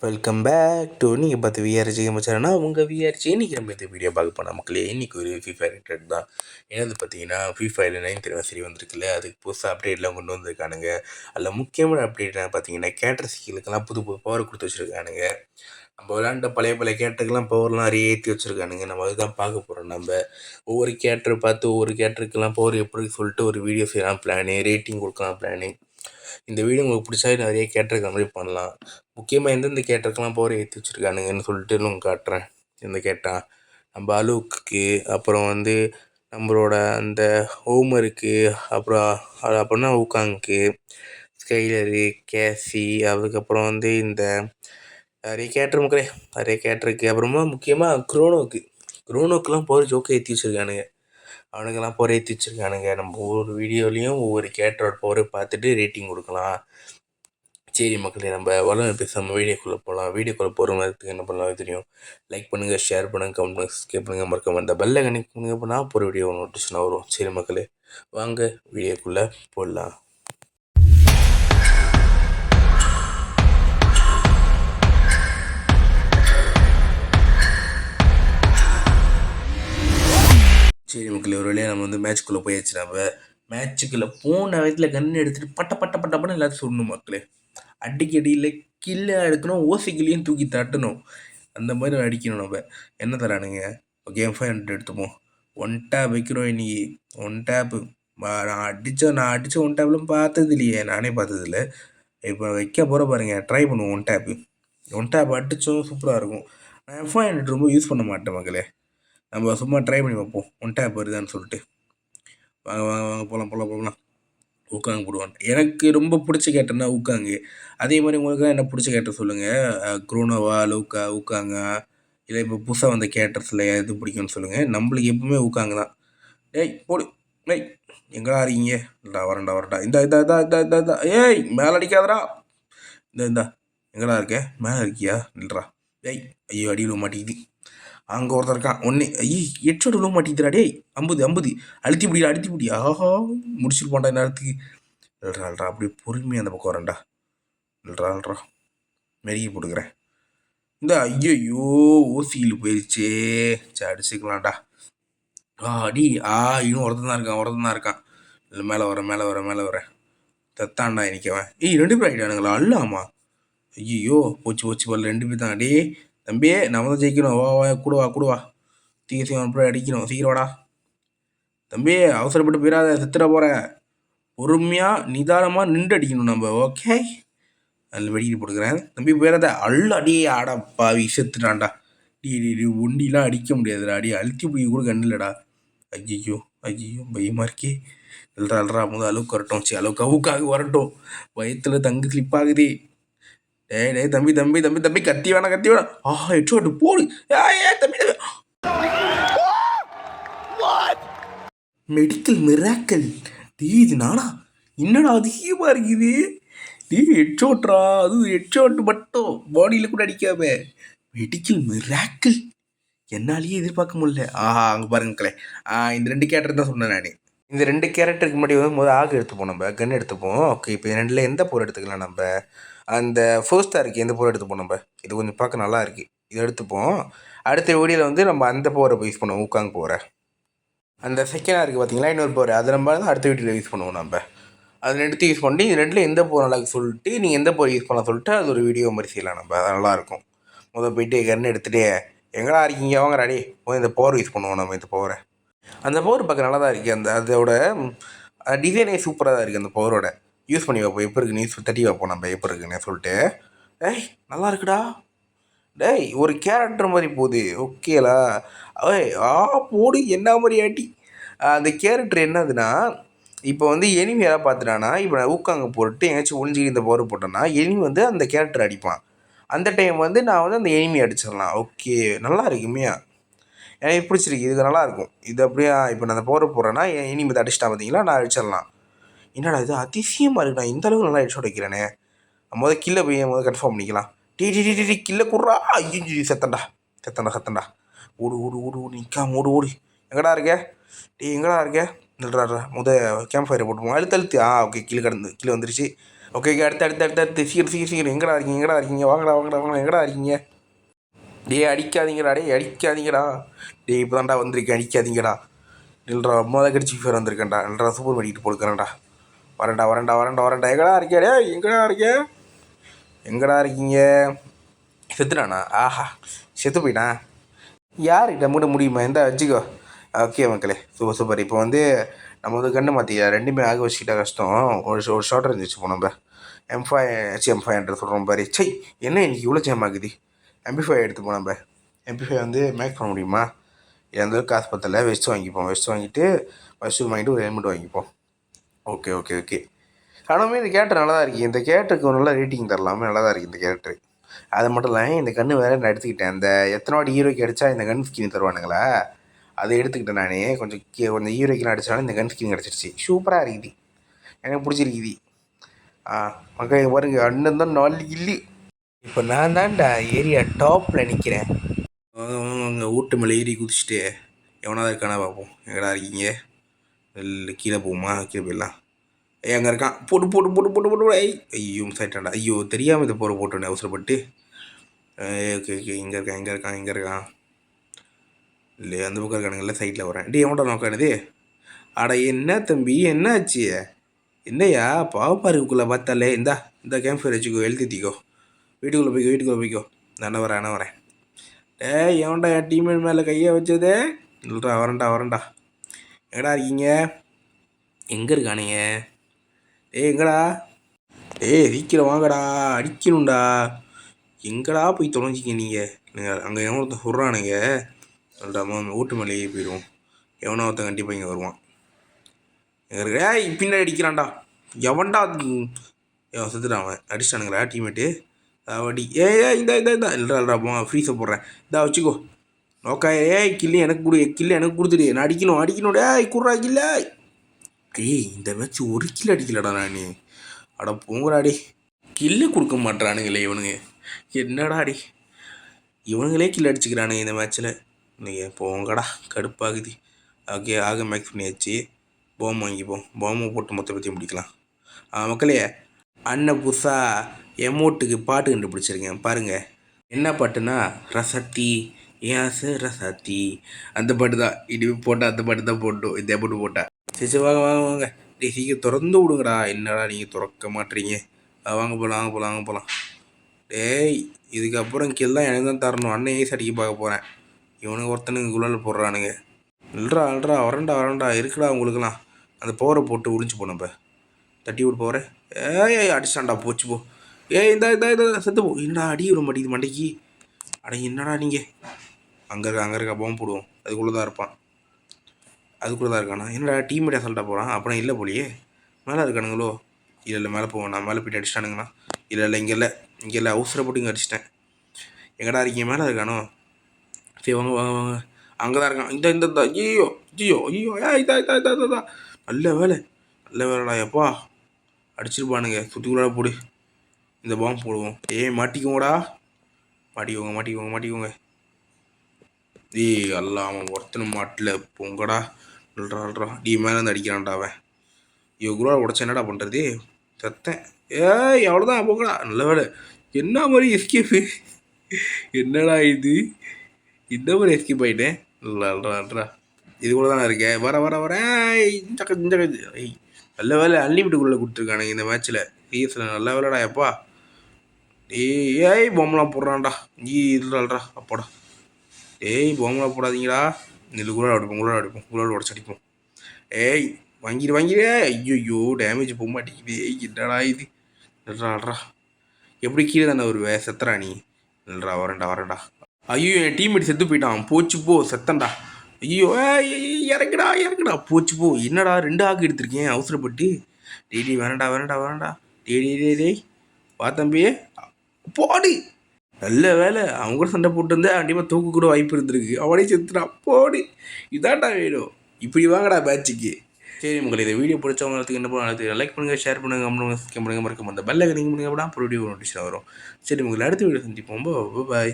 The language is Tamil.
வெல்கம் பேக் டு நீங்கள் பார்த்து விஆர்ஜி மச்சானா உங்கள் விஆர்ஜி. இன்றைக்கி நம்ம இந்த வீடியோ பார்க்க போனால் மக்களே, இன்றைக்கி ஒரு ஃப்ரீ ஃபயர் ரிலேட்டட் தான். என்னது பார்த்தீங்கன்னா, ஃப்ரீ ஃபயர் 9th anniversary வந்திருக்குல்ல, அதுக்கு புதுசாக அப்டேட்லாம் கொண்டு வந்திருக்கானுங்க. அதில் முக்கியமான அப்டேட் பார்த்தீங்கன்னா, கேரக்டர் ஸ்கில்லுக்கெல்லாம் புது புது பவர் கொடுத்து வச்சுருக்கானுங்க. நம்ம விளாண்ட பழைய கேரக்டருக்கெல்லாம் பவர்லாம் நிறைய ஏற்றி வச்சுருக்கானுங்க. நம்ம அதுதான் பார்க்க போகிறோம். நம்ம ஒவ்வொரு கேரக்டர் பார்த்து ஒவ்வொரு கேரக்டருக்கெல்லாம் பவர் எப்படி சொல்லிட்டு ஒரு வீடியோ செய்யலாம் பிளானு, ரேட்டிங் கொடுக்கலாம் பிளானு. இந்த வீடியோ உங்களுக்கு பிடிச்சா நிறைய கேரக்டர் கம்ப்ளீட் பண்ணலாம். முக்கியமாக எந்தெந்த கேரக்டருக்கெல்லாம் பவர் ஏற்றி வச்சுருக்கானுங்கன்னு சொல்லிட்டு நான் காட்டுறேன். இந்த கேட்டால் நம்ம அலோக்கு, அப்புறம் நம்மளோட அந்த ஹோமருக்கு, அப்புறம் அப்படின்னா ஊக்காங்க்கு, ஸ்கைலரு, கேசி, அதுக்கப்புறம் இந்த நிறைய கேரக்டர் மக்களே, நிறைய கேரக்டருக்கு. அப்புறமா முக்கியமாக குரோனோக்கெலாம் பவர் ஜோக்கை ஏற்றி வச்சுருக்கானுங்க. அவனுக்கெல்லாம் பவர் ஏற்றி வச்சுருக்கானுங்க. நம்ம ஒவ்வொரு வீடியோலையும் ஒவ்வொரு கேரக்டரோட பவரை பார்த்துட்டு ரேட்டிங் கொடுக்கலாம். சரி மக்களே, நம்ம வளம் பேசாமல் வீடியோக்குள்ளே போகலாம். வீடியோக்குள்ளே போகிற மாதிரி என்ன பண்ணலாம் தெரியும். லைக் பண்ணுங்கள், ஷேர் பண்ணுங்கள், கமெண்ட் பண்ணுங்கள், சப்ஸ்கிரைப் பண்ணுங்கள், மறக்காம அந்த பெல்லை கனெக்ட் பண்ணுங்க. இப்போ நான் போகிற வீடியோ நோட்டிஃபிகேஷன் வரும். சரி மக்களே, வாங்க வீடியோக்குள்ளே போடலாம். சரி மக்களே, ஒரு வழியாக நம்ம மேட்ச்க்குள்ளே போயாச்சு. நம்ம மேட்சுக்குள்ளே போன வயதில் கன்று எடுத்துகிட்டு பட்ட பட்ட பட்டப்பன்னு எல்லாத்தையும் சொல்லணும் மக்களே. அடிக்கடியில் கில்லை எடுக்கணும், ஓசிக்கிலையும் தூக்கி தட்டணும். அந்த மாதிரி அடிக்கணும். நம்ம என்ன தரானுங்க, கேம் 500 எடுத்துப்போம். 1 டேப் வைக்கிறோம். இன்னைக்கு 1 டேப்பு நான் அடித்த 1 டேப்லாம் பார்த்தது இல்லையே, நானே பார்த்ததில்ல. இப்போ வைக்க போகிற பாருங்க, ட்ரை பண்ணுவோம். 1 டேப் அடித்தோம், சூப்பராக இருக்கும். நான் F500 ரொம்ப யூஸ் பண்ண மாட்டேன் மக்களே. நம்ம சும்மா ட்ரை பண்ணி வைப்போம், 1 டேப் வருதான்னு சொல்லிட்டு. வாங்க வாங்க வாங்க போகலாம். ஊக்காங்க போடுவான். எனக்கு ரொம்ப பிடிச்ச கேட்டர்னா ஊக்காங்கு. அதே மாதிரி உங்களுக்கு என்ன பிடிச்ச கேட்டர் சொல்லுங்கள். குரோனோவா, லூக்கா, ஊக்காங்க, இல்லை இப்போ புதுசாக வந்த கேட்டர்ஸில் எது பிடிக்கும்னு சொல்லுங்கள். நம்மளுக்கு எப்பவுமே ஊக்காங்க தான். ஏய் போடு, ஏய் எங்கடா இருக்கீங்க? இல்லைடா வரண்டா. இந்த ஏய் மேலே அடிக்காதடா. இந்த எங்கடா இருக்க? மேலே இருக்கியா? இல்லைடா. ஏய் ஐயோ, அடியில் மாட்டேங்குது. அங்கே ஒருத்தர் இருக்கான். ஒன்று ஐயோ, ஹெட்ஷாட் விழுவ மாட்டேங்கிறா. டேய் 50 அழுத்தி பிடி. ஆஹா, முடிச்சுட்டு போண்டா நேரத்துக்கு. இல்லைடா அப்படியே பொறுமையாக அந்த பக்கம் வரேன்டா. இல்லைடா மெருகி போட்டுக்கிறேன். இந்த ஐயோ ஓசியில் போயிடுச்சே. சரி அடிச்சுக்கலாம்டா. அடி இன்னும் ஒருத்தன் தான் இருக்கான். இல்லை மேலே வரேன். தத்தான்டா நிற்கவன். ஏய் 2 பேர் ஆகிட்டானுங்களா? அல்லாமா. ஐயோ போச்சு வரல, 2 பேர் தான். அடே தம்பியே, நம்ம தான் ஜெயிக்கணும். வா கூட வா. சீக்கிரம் போய் அடிக்கணும். சீக்கிரம் வாடா தம்பி, அவசரப்பட்டு போயிடாத, செத்துட போகிற. பொறுமையாக நிதானமாக நின்று அடிக்கணும் நம்ம. ஓகே, அதில் வெடிக்கிட்டு போட்டுக்கிறேன். தம்பி போயிடாத. அடியே ஆடாப்பாவி, செத்துட்டான்டா. ஒண்டிலாம் அடிக்க முடியாதுடா. அழுத்தி பிடிக்க கூட கண்ணில்லடா. ஐயோ பயமாக இருக்கே. இல்லைடா முதல் அளவுக்கு வரட்டும். சரி, அளவுக்கு அவுக்காக வரட்டும். வயிற்றுல தங்கு ஸ்லிப் ஆகுது. டேய் தம்பி கத்தி வேணாம். ஹெட்ஷாட் போடு. தம்பி மெடிக்கல் மிராக்கல். இது நானா? என்னடா அதிகமாக இருக்குது. ஹெட்ஷாட்ரா, அது ஹெட்ஷாட் மட்டும், பாடியில் கூட அடிக்காம. மெடிக்கல் மிராக்கல் என்னாலேயே எதிர்பார்க்க முடியல. அங்கே பாருங்களே. இந்த 2 கேரக்டர் தான் சொன்னேன் நான். இந்த 2 கேரக்டருக்கு முன்னாடி முதல் ஆக எடுத்துப்போம், நம்ம கன் எடுத்துப்போம். ஓகே, இப்போ 2ல் எந்த போர் எடுத்துக்கலாம்? நம்ம அந்த ஃபர்ஸ்ட்டாக இருக்குது, எந்த போர் எடுத்துப்போம்? நம்ம இது கொஞ்சம் பார்க்க நல்லா இருக்குது, இதை எடுத்துப்போம். அடுத்த வீடியோவில் நம்ம அந்த போரை யூஸ் பண்ணுவோம், ஊக்காங்க போகிற. அந்த செகண்டாக இருக்குது பார்த்தீங்களா, இன்னொரு போர், அதை நம்ம அடுத்த வீடியோவில் யூஸ் பண்ணுவோம். நம்ம அது 2 யூஸ் பண்ணி இது 2ல் எந்த போர் நல்லா சொல்லிட்டு நீங்கள் எந்த போர் யூஸ் பண்ணலாம் சொல்லிட்டு அது ஒரு வீடியோ மாதிரி செய்யலாம். நம்ம அது நல்லாயிருக்கும். போயிட்டு கன் எடுத்துகிட்டு எங்கடா இருக்கீங்க வாங்கடா டே, இந்த பவர் யூஸ் பண்ணுவோம். நம்ம இந்த பவரை, அந்த பவர் பார்க்க நல்லா தான் இருக்குது. அதோட டிசைனே சூப்பராக தான் இருக்குது. அந்த பவரோட யூஸ் பண்ணி வைப்போம். எப்போ இருக்குது நியூஸ் தட்டி வைப்போம் நம்ம, எப்போ இருக்குன்னு சொல்லிட்டு. நல்லா இருக்குடா. டேய் ஒரு கேரக்டர் மாதிரி போகுது. ஓகேலா? போடு என்ன மாதிரி ஆட்டி. அந்த கேரக்டர் என்னதுன்னா, இப்போ எனிமி யாராவது பார்த்துட்டானா, இப்போ நான் ஊக்காங்க போட்டு எங்கேயாச்சும் ஒளிஞ்சிக்கிட்டு இந்த பவர் போட்டேன்னா எனிமி அந்த கேரக்டர் அடிப்பான். அந்த டைம் நான் அந்த எனிமி அடிச்சிடலாம். ஓகே, நல்லா இருக்குமையா, எனக்கு பிடிச்சிருக்கு. இது நல்லாயிருக்கும். இது அப்படியே இப்போ நான் அந்த பவர் போடுறேன்னா எனிமி இதை அடிச்சிட்டா பார்த்தீங்களா, நான் அடிச்சிடலாம். என்னடா இது அதிசயமாக இருக்கு, நான் இந்த அளவுக்கு நல்லா அடிச்சு உடைக்கிறேனே. கில்லை போய் கன்ஃபார்ம் பண்ணிக்கலாம். டி கில்லை கூடுறா. ஐயோ செத்தண்டா. ஓடு நிற்காம ஓடு. எங்கடா இருக்க? நில்றாடுறா. கேம்ப் ஃபயரை போட்டுப்போம். அழுத்து. ஓகே, கீழே வந்துருச்சு. ஓகே அடுத்து அடுத்து அடுத்து அடுத்து சீக்கிரம் சீக்கிரம் சீக்கிரம் எங்கடா இருக்கீங்க வாங்கடா எங்கடா இருக்கீங்க? அடிக்காதீங்கடா அடிக்காதீங்கடா. இப்போ தான்டா வந்திருக்கேன், அடிக்காதீங்கடா. இல்லைடா அம்மா கடிச்சு ஃபீவர் வந்திருக்கேன்டா. இல்லைடா சூப்பர் பண்ணிட்டு போடுக்கிறேன்டா. வரேன்டா எங்கடா இருக்கீங்க? செத்துட்டானா? ஆஹா, செத்து போயிட்டான். யாருக்கிட்ட மூட முடியுமா? எந்த வச்சுக்கோ. ஓகே மக்களே, சூப்பர். இப்போ வந்து நம்ம வந்து கண்ணு மாற்றியா ரெண்டுமே ஆக வச்சுக்கிட்டா கஷ்டம். ஒரு ஷார்ட் இருந்துச்சு இப்போ நம்ம M5 சொல்கிறோம் பாரு. என்ன இன்னைக்கு இவ்வளோ ஜாம் ஆகுது? MP5 எடுத்துப்போம். நம்ம MP5 வந்து மேக் பண்ண முடியுமா? எந்த காசு பத்தல, வெஸ்ட் வாங்கிட்டு மஷ்ரூம் வாங்கிட்டு ஒரு ஹெல்மெட் வாங்கிப்போம். ஓகே. ஆனாலுமே இந்த கேரக்டர் நல்லா தான் இருக்குது. இந்த கேரக்டருக்கு ஒரு நல்ல ரேட்டிங் தரலாமே, நல்லா தான் இருக்குது இந்த கேரக்டர். அது மட்டும் இல்லை, இந்த கன்று வேறு நான் எடுத்துக்கிட்டேன். இந்த எத்தனை வாட்டி ஹீரோக்கு அடித்தா இந்த கன் ஸ்கின் தருவானுங்களா, அதை எடுத்துக்கிட்டேன் நான். கொஞ்சம் ஹீரோக்கு அடித்தாலும் இந்த கன் ஸ்கின் கிடச்சிருச்சு. சூப்பராக இருக்குது, எனக்கு பிடிச்சிருக்குது. மக்கள் பாருங்க, அண்ணன் தான் 4 கில்லு. இப்போ நான் தான்டா ஏரியா டாப்பில் நிற்கிறேன். அவங்க வீட்டு மேலே ஏறி குதிச்சுட்டு எவனாவது இருக்கானா பார்ப்போம். எங்கடா இருக்கீங்க? இல்லை கீழே போகுமா? கீழே போயிடலாம். அங்கே இருக்கான். போட்டு ஐயோ சைட்டாண்டா. ஐயோ தெரியாமல் இதை போட்டோன்னே அவசரப்பட்டு. ஓகே இங்கே இருக்கான். இல்லை அந்த பக்கம் இருக்கானுங்கல்ல, சைட்டில் வரேன். எவன்டா நோக்கானது? அட என்ன தம்பி, என்ன ஆச்சு? என்னையா பாவப்பா இருக்குள்ளே பார்த்தாலே. இந்த கேம்ப் ஃபயர் வச்சுக்கோ, எழுதித்திக்கோ. வீட்டுக்குள்ளே போய்க்கோ. நான் வரேன். எவன்டா என் டீம்மேட் மேலே கையை வச்சதே? இல்லைடா வரேன்டா. எங்கடா இருக்கீங்க? எங்கே இருக்கானுங்க? எங்கடா? சீக்கிரம் வாங்கடா, அடிக்கணும்டா. எங்கடா போய் தொலைஞ்சிக்க நீங்கள்? அங்கே எவனோ சொல்கிறானுங்க. சொல்லிட்டாமா வீட்டு மேலே ஏறி போயிடுவோம். எவனோ ஒருத்தன் கண்டிப்பாக இங்கே வருவான். எங்கே இருக்க? பின்னாடி அடிக்கிறான்டா. எவன்டா? செத்துட்டான் அவன். அடிச்சிட்டானுங்களா டீம்மேட்டு? அடி இந்த இல்லைடா ஃப்ரீஸை போடுறேன். வச்சுக்கோ. நோக்கா கில்லு எனக்கு கொடுத்துடு. நான் அடிக்கணும். குடுறா கில்ல. இந்த மேட்ச் ஒரு கில்லு அடிக்கலடா நான். அட போங்கடாடி, கில்லு கொடுக்க மாட்டானுங்களே இவனுங்க. என்னடாடி இவனுங்களே கில்லு அடிச்சுக்கிறானுங்க இந்த மேட்ச்சில். நீங்கள் போங்கடா, கடுப்பாகுது. ஓகே மேக்ஸ் பண்ணியாச்சு. பாம்பு வாங்கிப்போம். பாம்பு போட்டு மொத்த பற்றி முடிக்கலாம். மக்களே, அண்ணன் புதுசாக எமோட்டுக்கு பாட்டு கண்டுபிடிச்சிருக்கேன் பாருங்கள். என்ன பாட்டுன்னா, ரசத்தி ரசத்தி, அந்த பாட்டு தான். இனிமே போட்டால் அந்த பாட்டு தான் போட்டோம். இந்த பாட்டு போட்டால் சரி வாங்க. சீக்கிரம் திறந்து விடுங்கடா. என்னடா நீங்கள் திறக்க மாட்டீங்க? வாங்க போகலாம். இதுக்கப்புறம் கீழே எனக்கு தான் தரணும். அண்ணன் ஏசி அடிக்க பார்க்க போகிறேன். இவனுக்கு ஒருத்தனுக்கு குழல் போடுறானுங்க. இல்லைடா வரேன்டா இருக்குடா உங்களுக்குலாம். அந்த பவரை போட்டு ஒழிஞ்சு போ. நம்ம தட்டி விட்டு போகிறேன். அடிச்சான்டா, போச்சு போ. இந்த செத்து போ. என்னடா அடி விட மாட்டேங்குது மண்டைக்கு? என்னடா நீங்கள்? அங்கே இருக்கா பாம்பு போடுவோம். அதுக்குள்ளே தான் இருக்கானா? என்னடா டீம்மேட் அசால்ட்டாக போகிறான். அப்புறம் இல்லை போலியே. மேலே இருக்கானுங்களோ? இல்லை மேலே போவேன். நான் மேலே போய்ட்டு அடிச்சிட்டானுங்கண்ணா. இல்லை இங்கே இல்லை அவசரப்பட்டு இங்கே அடிச்சிட்டேன். எங்கடா இருக்கீங்க? மேலே இருக்கானோ? சரி வாங்க. அங்கே தான் இருக்கான். இந்த ஐயோ இதா. நல்ல வேலைடா எப்பா. அடிச்சிருப்பானுங்க. சுற்றிக்குள்ளே போடு. இந்த பாம்பு போடுவோம். மாட்டிக்கோங்கடா. மாட்டிக்கோங்க. எல்லாம் அவன் ஒருத்தனும் மாட்டில் போங்கடா. அல்றா மேலே இருந்து அடிக்கிறான்டா அவன். இவ்வளோ உடச்சா என்னடா பண்ணுறது? சத்தேன். எவ்வளோதான் போங்கடா. நல்ல வேலை. என்ன மாதிரி எஸ்கேப்பு? என்னடா இது? இந்த மாதிரி எஸ்கேப் ஆகிட்டேன். அல்றா இது கூட தானே இருக்கேன். வர நல்ல வேலை. அன்லிமிட்டுக்குள்ளே கொடுத்துருக்கானுங்க இந்த மேட்ச்சில். சீரியஸில் நல்ல வேலைடா எப்பா. பொம்மெலாம் போடுறான்டா. இல்லைடா அப்பாடா. பொம்மெலாம் போடாதீங்கடா. நெல் கூட அடிப்போம். உடச்சு அடிப்போம். வாங்கிடு. ஐயோ டேமேஜ் போக மாட்டேங்குது. என்னடா இது? இல்லைடா எப்படி கீழே தானே வருவேன்? செத்துறா நீ. இல்லைடா வரேன்டா. ஐயோ என் டீம்மேட் செத்து போயிட்டான். போச்சு போ, செத்தன்டா. ஐயோ இறங்குடா. போச்சு போ. என்னடா 2 ஆக்கு எடுத்திருக்கேன் அவசரப்பட்டு. வேணாண்டா. டேய் வா தம்பி, போடு. நல்ல வேலை. அவங்க கூட சண்டை போட்டு இருந்தா கண்டிப்பாக தூக்கு கூட வாய்ப்பு இருந்திருக்கு. அவனே செத்துடா. போடு. இதான்டா வேணும். இப்படி வாங்கடா மேட்சுக்கு. சரி உங்களை இந்த வீடியோ பிடிச்சவங்களுக்கு என்ன பண்ணுறது? லைக் பண்ணுங்கள், ஷேர் பண்ணுங்கள், மறக்காம அந்த பெல்லை நீங்கள் பண்ணுங்க. அப்போ வீடியோ நோட்டிஃபிகேஷன் வரும். சரி உங்களை அடுத்த வீடியோ சந்திப்போம். பாய்.